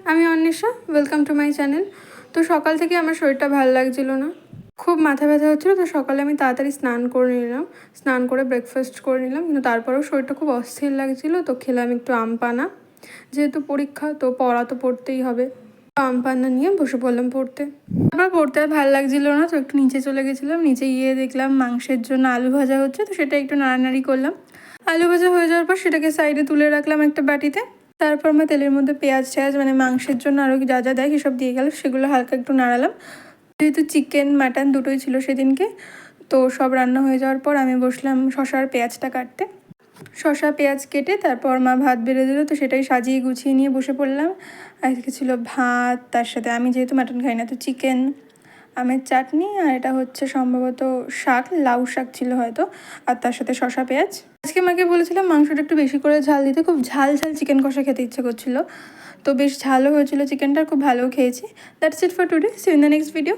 আমি Anwesha, welcome to my channel. তো সকাল থেকে আমার শরীরটা ভালো লাগছিল না, খুব মাথা ব্যথা হচ্ছিলো। তো সকালে আমি তাড়াতাড়ি স্নান করে নিলাম, স্নান করে ব্রেকফাস্ট করে নিলাম, কিন্তু তারপরেও শরীরটা খুব অস্থির লাগছিলো। তো খেলাম একটু আম পানা, যেহেতু পরীক্ষা তো পড়া তো পড়তেই হবে। আম পানা নিয়ে বসে পড়লাম পড়তে। তারপর পড়তে আর ভালো লাগছিলো না, তো একটু নিচে চলে গেছিলাম। নিচে গিয়ে দেখলাম মাংসের জন্য আলু ভাজা হচ্ছে, তো সেটা একটু নাড়ানাড়ি করলাম। আলু ভাজা হয়ে যাওয়ার পর সেটাকে সাইডে তুলে রাখলাম একটা বাটিতে। তারপর আমরা তেলের মধ্যে পেঁয়াজ মানে মাংসের জন্য আরও যা যা দেয় সেসব দিয়ে গেল, সেগুলো হালকা একটু নাড়ালাম। যেহেতু চিকেন মাটন দুটোই ছিল সেদিনকে, তো সব রান্না হয়ে যাওয়ার পর আমি বসলাম শসা আর পেঁয়াজটা কাটতে। শসা পেঁয়াজ কেটে তারপর মা ভাত বেড়ে দিল, তো সেটাই সাজিয়ে গুছিয়ে নিয়ে বসে পড়লাম। আজকে ছিল ভাত, তার সাথে আমি যেহেতু মাটন খাই না তো চিকেন, আমের চাটনি, আর এটা হচ্ছে সম্ভবত শাক, লাউ শাক ছিল হয়তো, আর তার সাথে শসা পেঁয়াজ। আজকে মাকে বলেছিলাম মাংসটা একটু বেশি করে ঝাল দিতে, খুব ঝাল ঝাল চিকেন কষা খেতে ইচ্ছে করছিল। তো বেশ ঝালও হয়েছিল চিকেনটা, খুব ভালো খেয়েছি। That's it for today, see you in the next video.